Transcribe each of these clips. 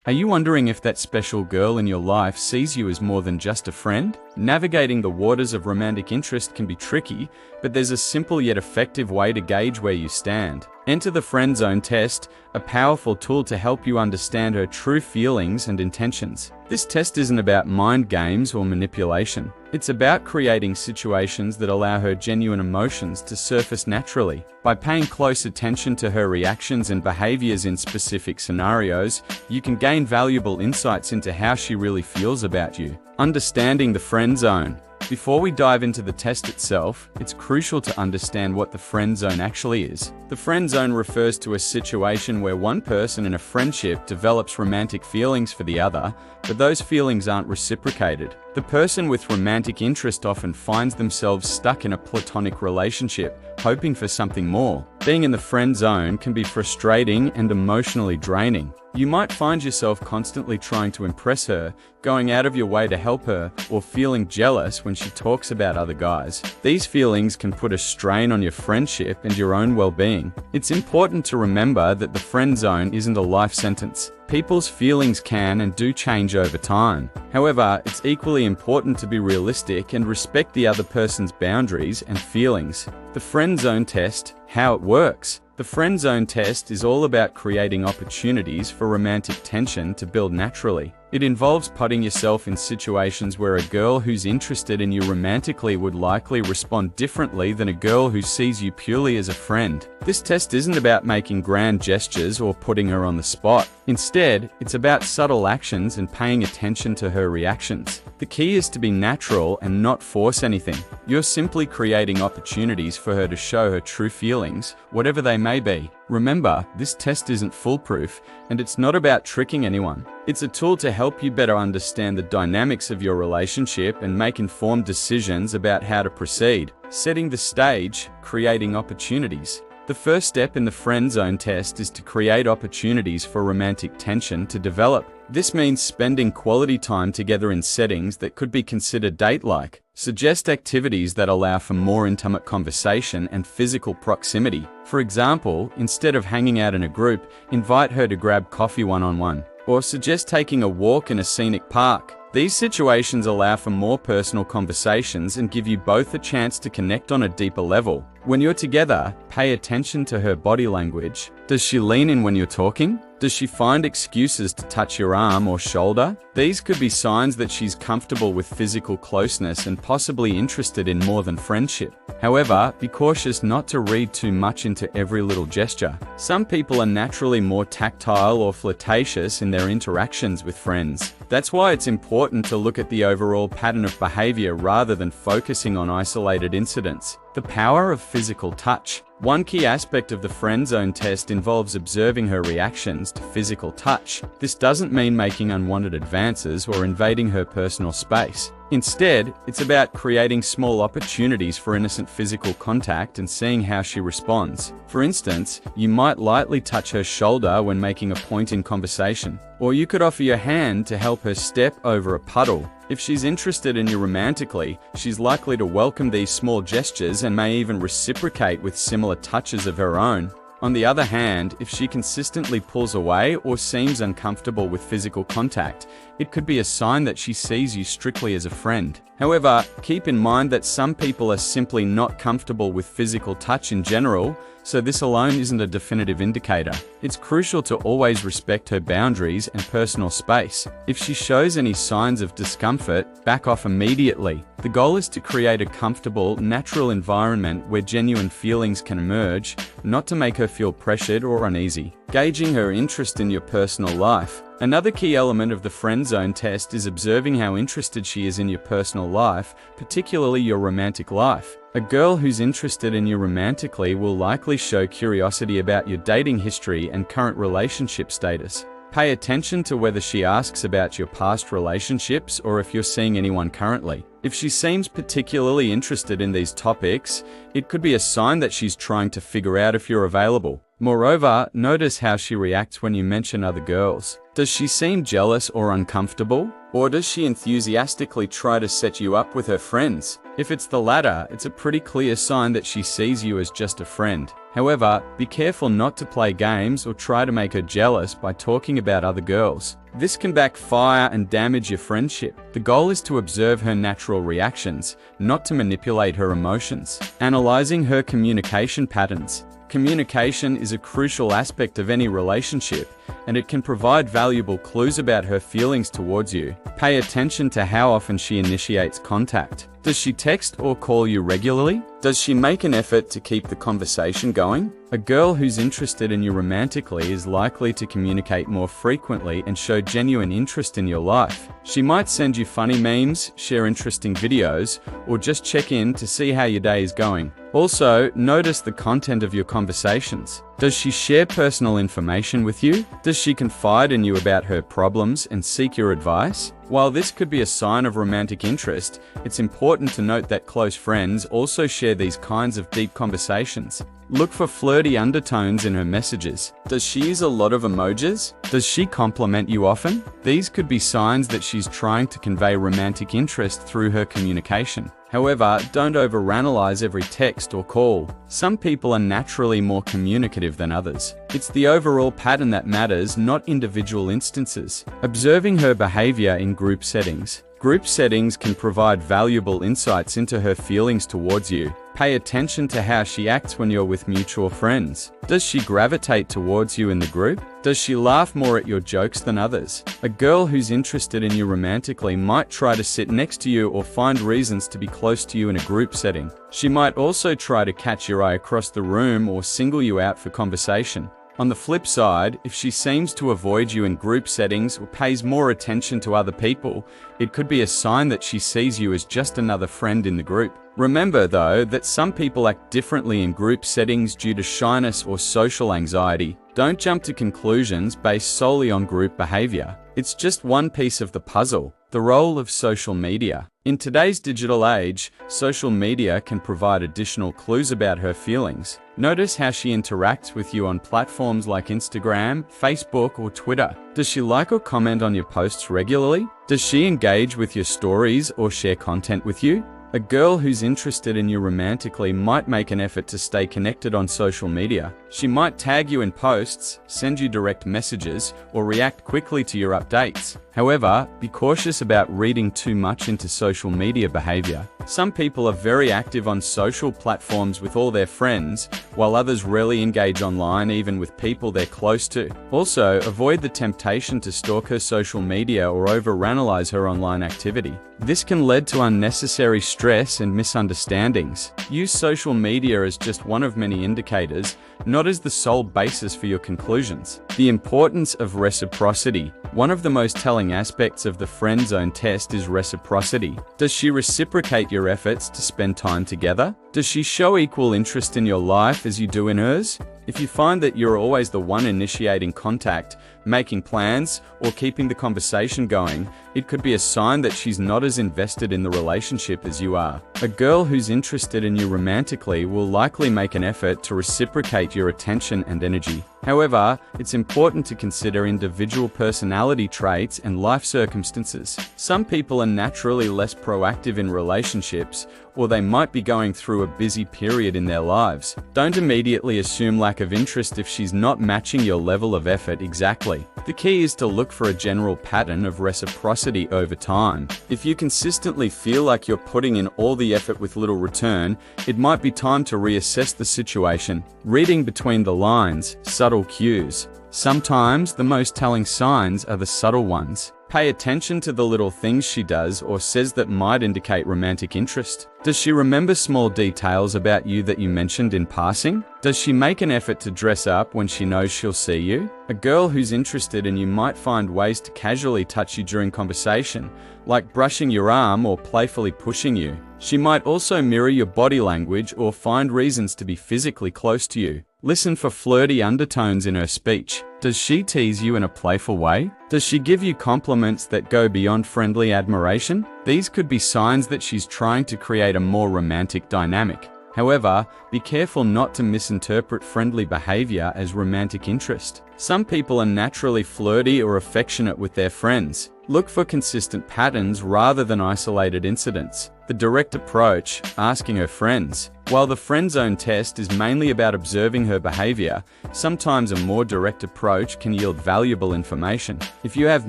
Are you wondering if that special girl in your life sees you as more than just a friend? Navigating the waters of romantic interest can be tricky, but there's a simple yet effective way to gauge where you stand. Enter the friend zone test, a powerful tool to help you understand her true feelings and intentions. This test isn't about mind games or manipulation. It's about creating situations that allow her genuine emotions to surface naturally. By paying close attention to her reactions and behaviors in specific scenarios, you can gain valuable insights into how she really feels about you. Understanding the friend zone. Before we dive into the test itself, it's crucial to understand what the friend zone actually is. The friend zone refers to a situation where one person in a friendship develops romantic feelings for the other, but those feelings aren't reciprocated. The person with romantic interest often finds themselves stuck in a platonic relationship, hoping for something more. Being in the friend zone can be frustrating and emotionally draining. You might find yourself constantly trying to impress her, going out of your way to help her, or feeling jealous when she talks about other guys. These feelings can put a strain on your friendship and your own well-being. It's important to remember that the friend zone isn't a life sentence. People's feelings can and do change over time. However, it's equally important to be realistic and respect the other person's boundaries and feelings. The friend zone test, how it works. The friend zone test is all about creating opportunities for romantic tension to build naturally. It involves putting yourself in situations where a girl who's interested in you romantically would likely respond differently than a girl who sees you purely as a friend. This test isn't about making grand gestures or putting her on the spot. Instead, it's about subtle actions and paying attention to her reactions. The key is to be natural and not force anything. You're simply creating opportunities for her to show her true feelings, whatever they may be. Remember, this test isn't foolproof, and it's not about tricking anyone. It's a tool to help you better understand the dynamics of your relationship and make informed decisions about how to proceed. Setting the stage, creating opportunities. The first step in the friend zone test is to create opportunities for romantic tension to develop. This means spending quality time together in settings that could be considered date-like. Suggest activities that allow for more intimate conversation and physical proximity. For example, instead of hanging out in a group, invite her to grab coffee one-on-one. Or suggest taking a walk in a scenic park. These situations allow for more personal conversations and give you both a chance to connect on a deeper level. When you're together, pay attention to her body language. Does she lean in when you're talking? Does she find excuses to touch your arm or shoulder? These could be signs that she's comfortable with physical closeness and possibly interested in more than friendship. However, be cautious not to read too much into every little gesture. Some people are naturally more tactile or flirtatious in their interactions with friends. That's why it's important to look at the overall pattern of behavior rather than focusing on isolated incidents. The power of physical touch. One key aspect of the friend zone test involves observing her reactions to physical touch. This doesn't mean making unwanted advances or invading her personal space. Instead, it's about creating small opportunities for innocent physical contact and seeing how she responds. For instance, you might lightly touch her shoulder when making a point in conversation, or you could offer your hand to help her step over a puddle. If she's interested in you romantically, she's likely to welcome these small gestures and may even reciprocate with similar touches of her own. On the other hand, if she consistently pulls away or seems uncomfortable with physical contact, it could be a sign that she sees you strictly as a friend. However, keep in mind that some people are simply not comfortable with physical touch in general, so this alone isn't a definitive indicator. It's crucial to always respect her boundaries and personal space. If she shows any signs of discomfort, back off immediately. The goal is to create a comfortable, natural environment where genuine feelings can emerge, not to make her feel pressured or uneasy. Gauging her interest in your personal life. Another key element of the friend zone test is observing how interested she is in your personal life, particularly your romantic life. A girl who's interested in you romantically will likely show curiosity about your dating history and current relationship status. Pay attention to whether she asks about your past relationships or if you're seeing anyone currently. If she seems particularly interested in these topics, it could be a sign that she's trying to figure out if you're available. Moreover, notice how she reacts when you mention other girls. Does she seem jealous or uncomfortable? Or does she enthusiastically try to set you up with her friends? If it's the latter, it's a pretty clear sign that she sees you as just a friend. However, be careful not to play games or try to make her jealous by talking about other girls. This can backfire and damage your friendship. The goal is to observe her natural reactions, not to manipulate her emotions. Analyzing her communication patterns. Communication is a crucial aspect of any relationship, and it can provide valuable clues about her feelings towards you. Pay attention to how often she initiates contact. Does she text or call you regularly? Does she make an effort to keep the conversation going? A girl who's interested in you romantically is likely to communicate more frequently and show genuine interest in your life. She might send you funny memes, share interesting videos, or just check in to see how your day is going. Also, notice the content of your conversations. Does she share personal information with you? Does she confide in you about her problems and seek your advice? While this could be a sign of romantic interest, it's important to note that close friends also share these kinds of deep conversations. Look for flirty undertones in her messages. Does she use a lot of emojis? Does she compliment you often? These could be signs that she's trying to convey romantic interest through her communication. However, don't overanalyze every text or call. Some people are naturally more communicative than others. It's the overall pattern that matters, not individual instances. Observing her behavior in group settings. Group settings can provide valuable insights into her feelings towards you. Pay attention to how she acts when you're with mutual friends. Does she gravitate towards you in the group? Does she laugh more at your jokes than others? A girl who's interested in you romantically might try to sit next to you or find reasons to be close to you in a group setting. She might also try to catch your eye across the room or single you out for conversation. On the flip side, if she seems to avoid you in group settings or pays more attention to other people, it could be a sign that she sees you as just another friend in the group. Remember, though, that some people act differently in group settings due to shyness or social anxiety. Don't jump to conclusions based solely on group behavior. It's just one piece of the puzzle. The role of social media. In today's digital age, social media can provide additional clues about her feelings. Notice how she interacts with you on platforms like Instagram, Facebook, or Twitter. Does she like or comment on your posts regularly? Does she engage with your stories or share content with you? A girl who's interested in you romantically might make an effort to stay connected on social media. She might tag you in posts, send you direct messages, or react quickly to your updates. However, be cautious about reading too much into social media behavior. Some people are very active on social platforms with all their friends, while others rarely engage online even with people they're close to. Also, avoid the temptation to stalk her social media or overanalyze her online activity. This can lead to unnecessary stress and misunderstandings. Use social media as just one of many indicators, not as the sole basis for your conclusions. The importance of reciprocity. One of the most telling aspects of the friend zone test is reciprocity. Does she reciprocate your efforts to spend time together? Does she show equal interest in your life as you do in hers? If you find that you're always the one initiating contact, making plans, or keeping the conversation going, it could be a sign that she's not as invested in the relationship as you are. A girl who's interested in you romantically will likely make an effort to reciprocate your attention and energy. However, it's important to consider individual personality traits and life circumstances. Some people are naturally less proactive in relationships, or they might be going through a busy period in their lives. Don't immediately assume lack of interest if she's not matching your level of effort exactly. The key is to look for a general pattern of reciprocity over time. If you consistently feel like you're putting in all the effort with little return, it might be time to reassess the situation. Reading between the lines, subtle cues. Sometimes the most telling signs are the subtle ones. Pay attention to the little things she does or says that might indicate romantic interest. Does she remember small details about you that you mentioned in passing? Does she make an effort to dress up when she knows she'll see you? A girl who's interested in you might find ways to casually touch you during conversation, like brushing your arm or playfully pushing you. She might also mirror your body language or find reasons to be physically close to you. Listen for flirty undertones in her speech. Does she tease you in a playful way? Does she give you compliments that go beyond friendly admiration? These could be signs that she's trying to create a more romantic dynamic. However, be careful not to misinterpret friendly behavior as romantic interest. Some people are naturally flirty or affectionate with their friends. Look for consistent patterns rather than isolated incidents. The direct approach, asking her friends. While the friend zone test is mainly about observing her behavior, sometimes a more direct approach can yield valuable information. If you have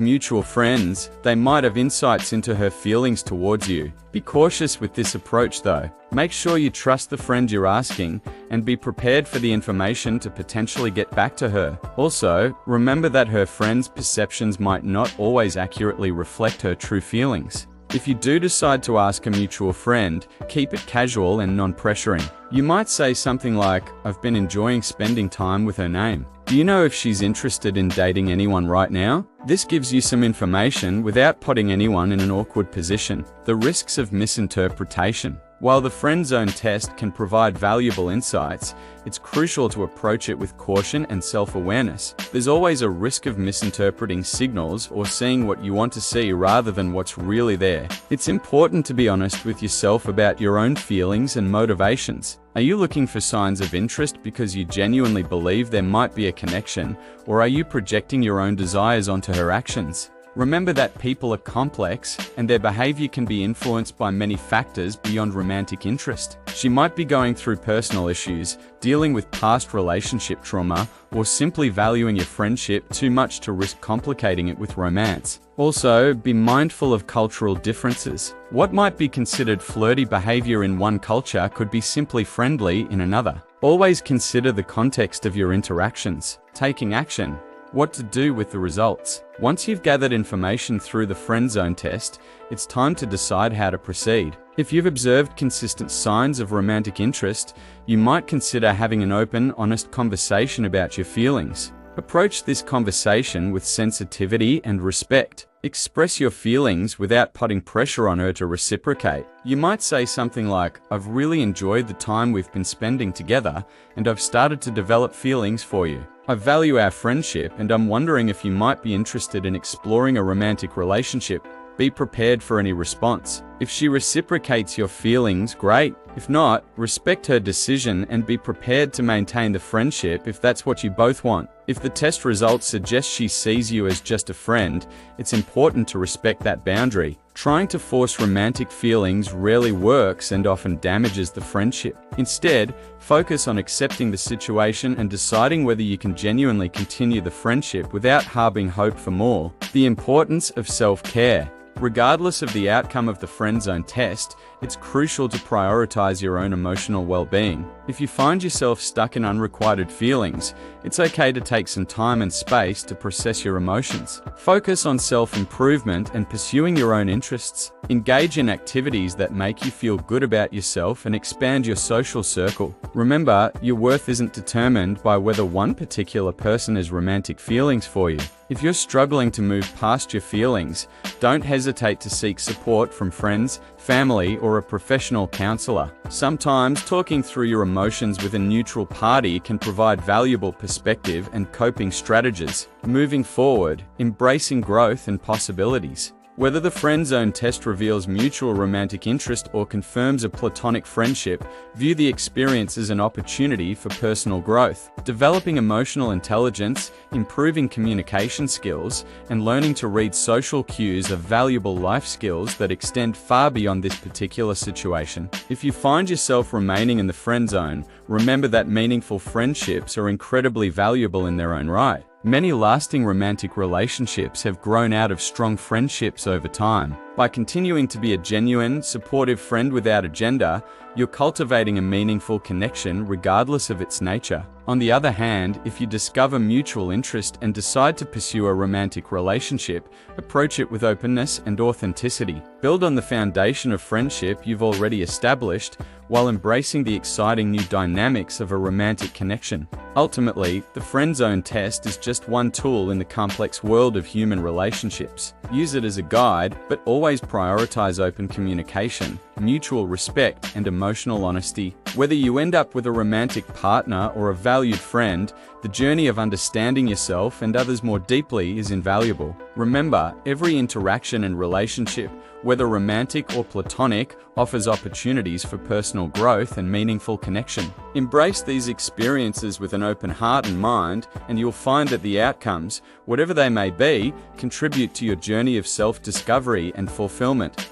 mutual friends, they might have insights into her feelings towards you. Be cautious with this approach though. Make sure you trust the friend you're asking and be prepared for the information to potentially get back to her. Also, remember that her friend's perceptions might not always accurately reflect her true feelings. If you do decide to ask a mutual friend, keep it casual and non-pressuring. You might say something like, "I've been enjoying spending time with her name. Do you know if she's interested in dating anyone right now?" This gives you some information without putting anyone in an awkward position. The risks of misinterpretation. While the friend zone test can provide valuable insights, it's crucial to approach it with caution and self-awareness. There's always a risk of misinterpreting signals or seeing what you want to see rather than what's really there. It's important to be honest with yourself about your own feelings and motivations. Are you looking for signs of interest because you genuinely believe there might be a connection, or are you projecting your own desires onto her actions? Remember that people are complex, and their behavior can be influenced by many factors beyond romantic interest. She might be going through personal issues, dealing with past relationship trauma, or simply valuing your friendship too much to risk complicating it with romance. Also, be mindful of cultural differences. What might be considered flirty behavior in one culture could be simply friendly in another. Always consider the context of your interactions. Taking action. What to do with the results. Once you've gathered information through the friend zone test, it's time to decide how to proceed. If you've observed consistent signs of romantic interest, you might consider having an open, honest conversation about your feelings. Approach this conversation with sensitivity and respect. Express your feelings without putting pressure on her to reciprocate. You might say something like, "I've really enjoyed the time we've been spending together, and I've started to develop feelings for you. I value our friendship, and I'm wondering if you might be interested in exploring a romantic relationship." Be prepared for any response. If she reciprocates your feelings, great. If not, respect her decision and be prepared to maintain the friendship if that's what you both want. If the test results suggest she sees you as just a friend, it's important to respect that boundary. Trying to force romantic feelings rarely works and often damages the friendship. Instead, focus on accepting the situation and deciding whether you can genuinely continue the friendship without harboring hope for more. The importance of self-care. Regardless of the outcome of the friend zone test, it's crucial to prioritize your own emotional well-being. If you find yourself stuck in unrequited feelings, it's okay to take some time and space to process your emotions. Focus on self-improvement and pursuing your own interests. Engage in activities that make you feel good about yourself and expand your social circle. Remember, your worth isn't determined by whether one particular person has romantic feelings for you. If you're struggling to move past your feelings, don't hesitate to seek support from friends, family, or a professional counselor. Sometimes talking through your emotions with a neutral party can provide valuable perspective and coping strategies. Moving forward, embracing growth and possibilities. Whether the friend zone test reveals mutual romantic interest or confirms a platonic friendship, view the experience as an opportunity for personal growth. Developing emotional intelligence, improving communication skills, and learning to read social cues are valuable life skills that extend far beyond this particular situation. If you find yourself remaining in the friend zone, remember that meaningful friendships are incredibly valuable in their own right. Many lasting romantic relationships have grown out of strong friendships over time. By continuing to be a genuine, supportive friend without agenda, you're cultivating a meaningful connection regardless of its nature. On the other hand, if you discover mutual interest and decide to pursue a romantic relationship, approach it with openness and authenticity. Build on the foundation of friendship you've already established while embracing the exciting new dynamics of a romantic connection. Ultimately, the friend zone test is just one tool in the complex world of human relationships. Use it as a guide, but always prioritize open communication, mutual respect, and emotional honesty. Whether you end up with a romantic partner or a valued friend, the journey of understanding yourself and others more deeply is invaluable. Remember, every interaction and relationship, whether romantic or platonic, offers opportunities for personal growth and meaningful connection. Embrace these experiences with an open heart and mind, and you'll find that the outcomes, whatever they may be, contribute to your journey of self-discovery and fulfillment.